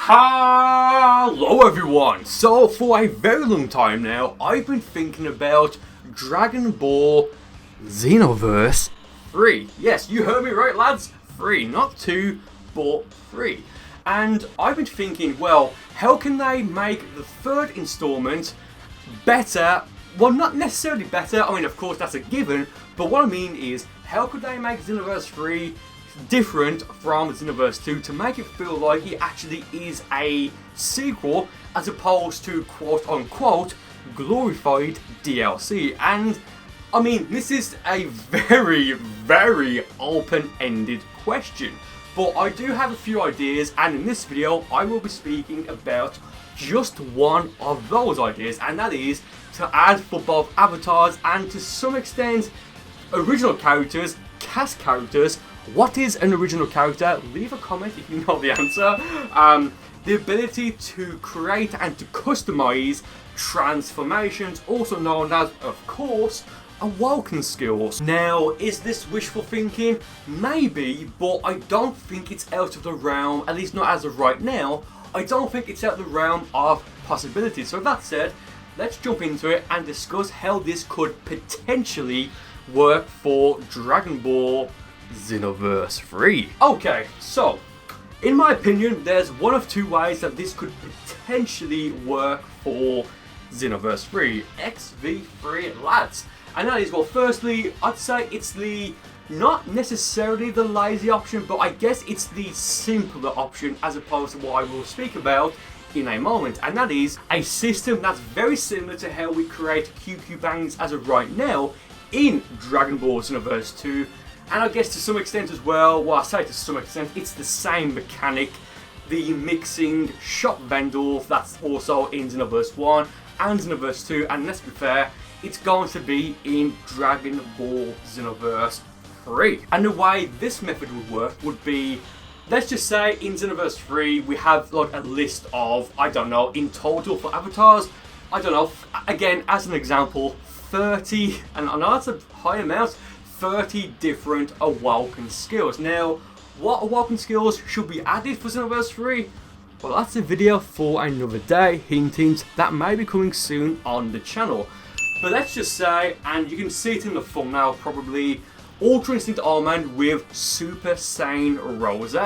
Hello everyone! So for a very long time now, I've been thinking about Dragon Ball Xenoverse 3. Yes, you heard me right lads, 3, not 2, but 3. And I've been thinking, well, how can they make the third installment better? Well, not necessarily better, I mean of course that's a given, but what I mean is, how could they make Xenoverse 3 different from Xenoverse 2 to make it feel like it actually is a sequel as opposed to quote unquote glorified DLC. And I mean, this is a very open-ended question, but I do have a few ideas, and in this video I will be speaking about just one of those ideas, and that is to add for both avatars and to some extent original characters, cast characters. What is an original character? Leave a comment if you know the answer. The ability to create and to customize transformations, also known as, of course, awoken skills. Now, is this wishful thinking? Maybe, but I don't think it's out of the realm, at least not as of right now. I don't think it's out of the realm of possibilities. So that said, let's jump into it and discuss how this could potentially work for Dragon Ball Xenoverse 3. Okay, so in my opinion, there's one of two ways that this could potentially work for Xenoverse 3, XV3 lads. And that is, well, firstly, I'd say it's the not necessarily the lazy option, but I guess it's the simpler option as opposed to what I will speak about in a moment, and that is a system that's very similar to how we create QQ bangs as of right now in Dragon Ball Xenoverse 2. And I guess to some extent as well, I say to some extent, it's the same mechanic, the mixing shop vendor that's also in Xenoverse 1 and Xenoverse 2, and let's be fair, it's going to be in Dragon Ball Xenoverse 3. And the way this method would work would be, let's just say in Xenoverse 3 we have like a list of, I don't know, in total for avatars, I don't know, again as an example, 30, and I know that's a high amount, 30 different awoken skills. Now, what awoken skills should be added for Xenoverse 3? Well, that's a video for another day. Hint hint, that may be coming soon on the channel. But let's just say, and you can see it in the thumbnail probably, Ultra Instinct Almond with Super Saiyan Rose.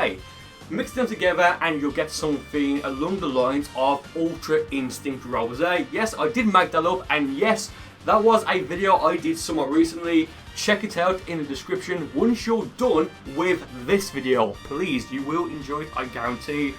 Mix them together and you'll get something along the lines of Ultra Instinct Rose. Yes, I did make that up, and yes, that was a video I did somewhat recently. Check it out in the description once you're done with this video. Please, you will enjoy it, I guarantee.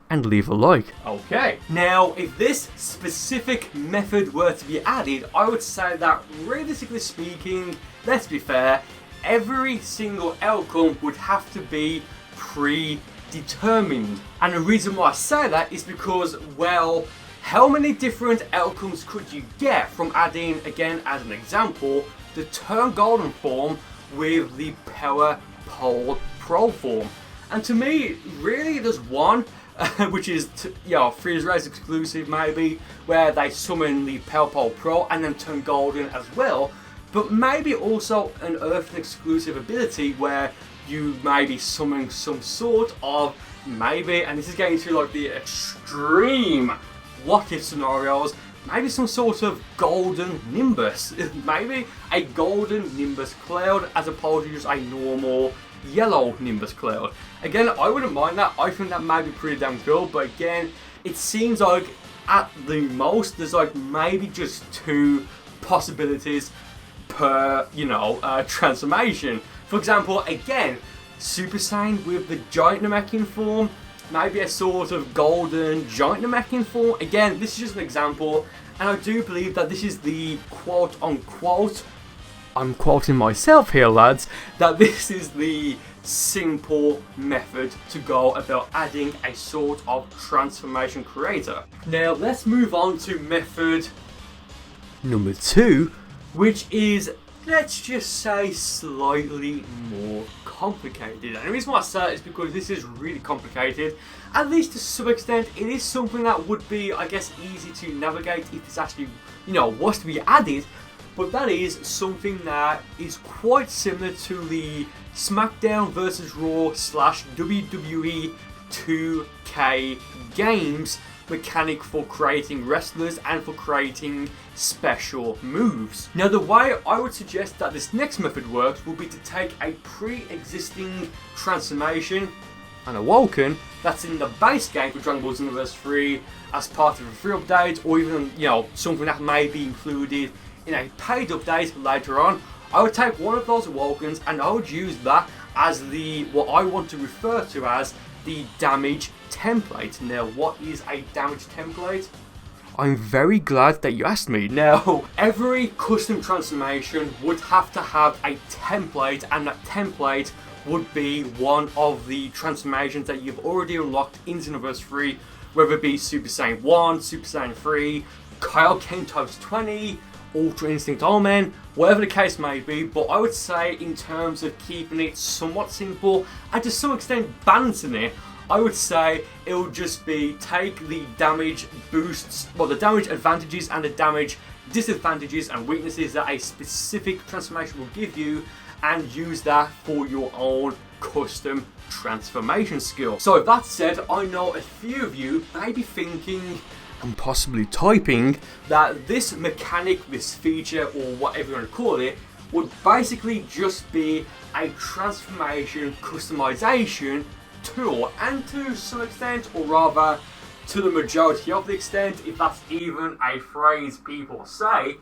And leave a like. Okay. Now, if this specific method were to be added, I would say that realistically speaking, let's be fair, every single outcome would have to be predetermined. And the reason why I say that is because, well, how many different outcomes could you get from adding, again as an example, the Turn Golden form with the Power Pole Pro form? And to me, really there's one, which is, Freeze Race exclusive maybe, where they summon the Power Pole Pro and then Turn Golden as well, but maybe also an Earth exclusive ability where you maybe summon some sort of, maybe, and this is getting to like the extreme what if scenarios, maybe some sort of golden nimbus, maybe a golden nimbus cloud as opposed to just a normal yellow nimbus cloud. Again, I wouldn't mind that. I think that might be pretty damn cool, but again, it seems like at the most there's like maybe just 2 possibilities per, transformation. For example, again, Super Saiyan with the Giant Namekian form, maybe a sort of golden Giant Namekian form. Again, this is just an example, and I do believe that this is the quote unquote, I'm quoting myself here lads, that this is the simple method to go about adding a sort of transformation creator. Now let's move on to method number 2, which is, let's just say, slightly more complicated. And the reason why I say it is because this is really complicated. At least to some extent, it is something that would be, I guess, easy to navigate if it's actually, was to be added. But that is something that is quite similar to the SmackDown vs Raw / WWE 2K games mechanic for creating wrestlers and for creating special moves. Now the way I would suggest that this next method works will be to take a pre-existing transformation and Awoken that's in the base game for Dragon Ball Xenoverse 3 as part of a free update, or even something that may be included in a paid update later on. I would take one of those Awokens and I would use that as what I want to refer to as the damage template. Now, what is a damage template? I'm very glad that you asked me. Now, every custom transformation would have to have a template, and that template would be one of the transformations that you've already unlocked in Xenoverse 3, whether it be Super Saiyan 1, Super Saiyan 3, Kaioken times 20, Ultra Instinct All-Man, whatever the case may be. But I would say, in terms of keeping it somewhat simple and to some extent balancing it, I would say it would just be take the damage boosts, well, the damage advantages and the damage disadvantages and weaknesses that a specific transformation will give you, and use that for your own custom transformation skill. So with that said, I know a few of you may be thinking and possibly typing that this mechanic, this feature, or whatever you want to call it, would basically just be a transformation customization tool, and to some extent, or rather to the majority of the extent, if that's even a phrase people say,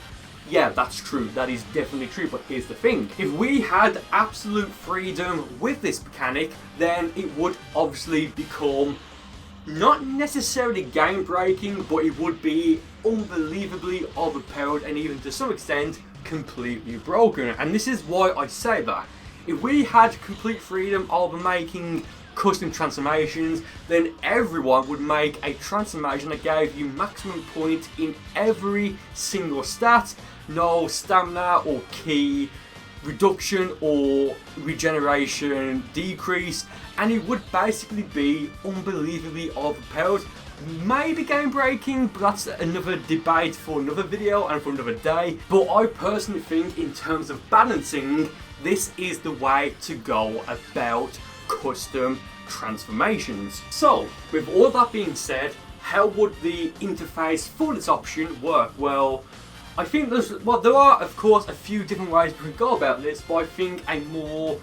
yeah, that's true, that is definitely true. But here's the thing: if we had absolute freedom with this mechanic, then it would obviously become not necessarily game breaking, but it would be unbelievably overpowered and even to some extent completely broken. And this is why I say that. If we had complete freedom over making custom transformations, then everyone would make a transformation that gave you maximum points in every single stat, no stamina or ki reduction or regeneration decrease, and it would basically be unbelievably overpowered. Maybe game breaking, but that's another debate for another video and for another day. But I personally think, in terms of balancing, this is the way to go about custom transformations. So, with all that being said, how would the interface for this option work? Well, I think there are of course a few different ways we could go about this, but I think a more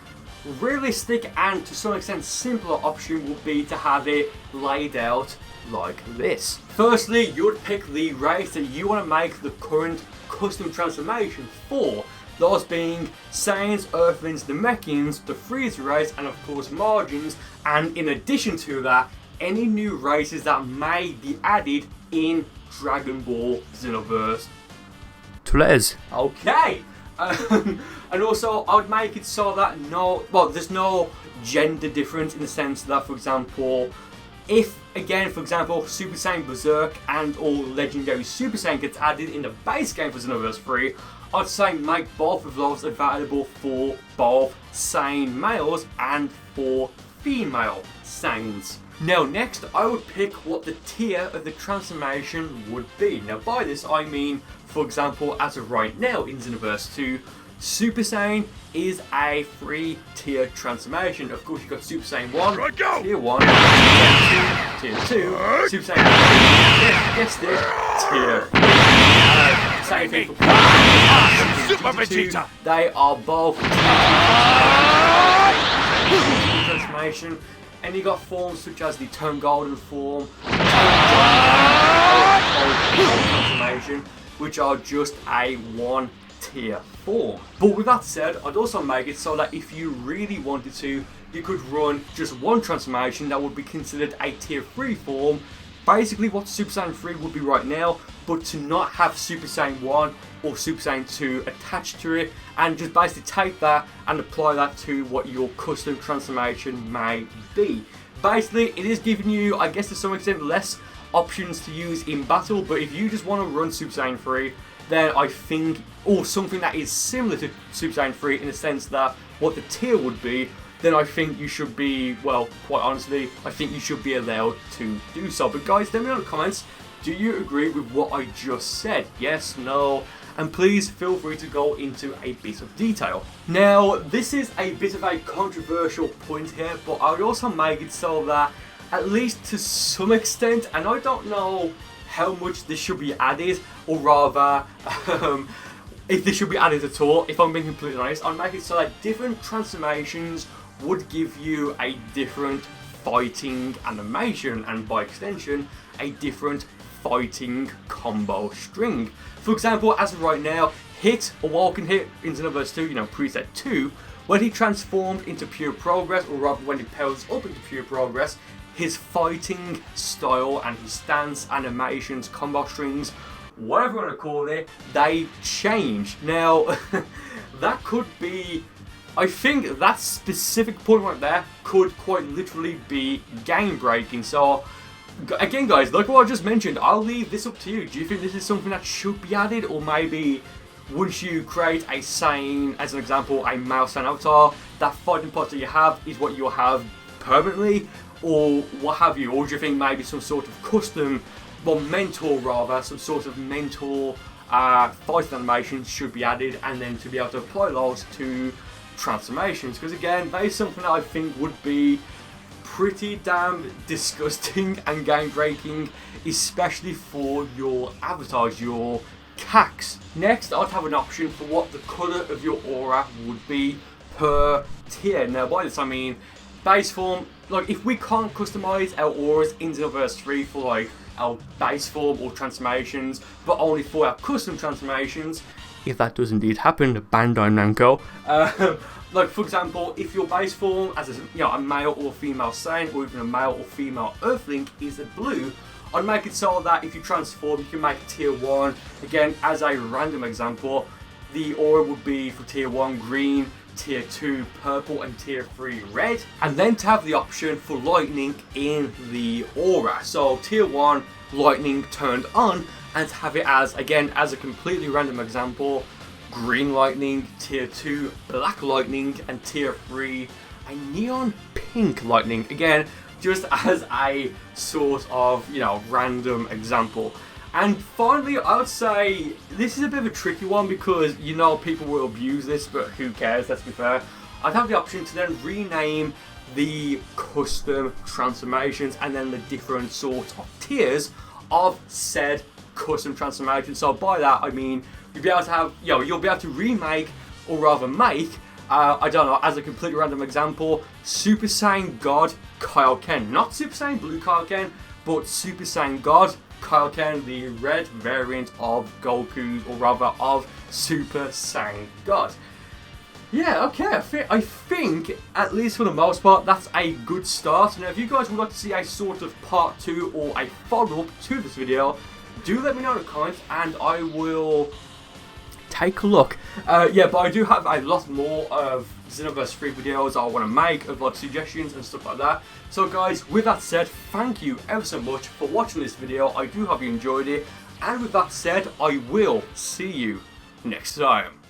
realistic and to some extent simpler option would be to have it laid out like this. Firstly, you would pick the race that you want to make the current custom transformation for, those being Saiyans, Earthlings, Namekians, the Freezer race, and of course Margins, and in addition to that, any new races that may be added in Dragon Ball Xenoverse. Two letters. Okay. And also, I would make it so that there's no gender difference, in the sense that, for example, if, again, for example, Super Saiyan Berserk and all Legendary Super Saiyan gets added in the base game for Xenoverse 3, I'd say make both of those available for both Saiyan males and for female Saiyans. Now next, I would pick what the tier of the transformation would be. Now by this I mean, for example, as of right now in Xenoverse 2, Super Saiyan is a 3-tier transformation. Of course, you've got Super Saiyan 1, Tier 1, Tier 2, Super Saiyan 2, guessed it, Tier 3. Same thing for Super Vegeta. They are both transformation. And you got forms such as the Tone Golden form, transformation, which are just a 1-tier form. But with that said, I'd also make it so that if you really wanted to, you could run just one transformation that would be considered a tier 3 form, basically what Super Saiyan 3 would be right now, but to not have Super Saiyan 1 or Super Saiyan 2 attached to it, and just basically take that and apply that to what your custom transformation may be. Basically, it is giving you, I guess to some extent, less options to use in battle, but if you just want to run Super Saiyan 3, then I think, or something that is similar to Super Saiyan 3 in the sense that what the tier would be, then I think you should be, well, quite honestly, I think you should be allowed to do so. But guys, let me know in the comments, do you agree with what I just said? Yes, no, and please feel free to go into a bit of detail. Now, this is a bit of a controversial point here, but I would also make it so that at least to some extent, and I don't know how much this should be added, or rather, if this should be added at all, if I'm being completely honest. I'll make it so that different transformations would give you a different fighting animation, and by extension, a different fighting combo string. For example, as of right now, Hit, or Walking Hit in Xenoverse 2, preset 2, when he transformed into Pure Progress, or rather when he powers up into Pure Progress, his fighting style and his stance, animations, combo strings, whatever you want to call it, they change. Now, that could be, I think that specific point right there could quite literally be game breaking. So, again guys, like what I just mentioned, I'll leave this up to you. Do you think this is something that should be added, or maybe once you create a Saiyan, as an example, a male Saiyan avatar, that fighting posture you have is what you'll have permanently, or what have you? Or do you think maybe some sort of custom, well, mentor rather, some sort of mentor fighting animations should be added, and then to be able to apply those to transformations? Because again, that is something that I think would be pretty damn disgusting and game breaking, especially for your avatars, your CACs. Next, I'd have an option for what the colour of your aura would be per tier. Now by this I mean base form. Like, if we can't customise our auras in Xenoverse 3 for like our base form or transformations, but only for our custom transformations, if that does indeed happen, Bandai Namco, like for example, if your base form as a male or female Saiyan, or even a male or female Earthling is a blue, I'd make it so that if you transform, you can make tier 1, again as a random example, the aura would be for tier 1 green, tier 2 purple, and tier 3 red, and then to have the option for lightning in the aura. So tier 1 lightning turned on, and to have it as, again as a completely random example, green lightning, tier 2 black lightning, and tier 3 a neon pink lightning, again just as a sort of random example. And finally, I would say this is a bit of a tricky one, because people will abuse this, but who cares, let's be fair. I'd have the option to then rename the custom transformations and then the different sorts of tiers of said custom transformation. So by that I mean you'll be able to have, you'll be able to remake, or rather make, I don't know, as a completely random example, Super Saiyan God Kaioken. Not Super Saiyan Blue Kaioken, but Super Saiyan God Kaioken, the red variant of Goku's, or rather of Super Saiyan God. Yeah, okay, I think, at least for the most part, that's a good start. Now, if you guys would like to see a sort of part 2 or a follow-up to this video, do let me know in the comments, and I will take a look. Yeah, but I do have a lot more of Xenoverse 3 videos I want to make, of like suggestions and stuff like that. So guys, with that said, thank you ever so much for watching this video. I do hope you enjoyed it, and with that said, I will see you next time.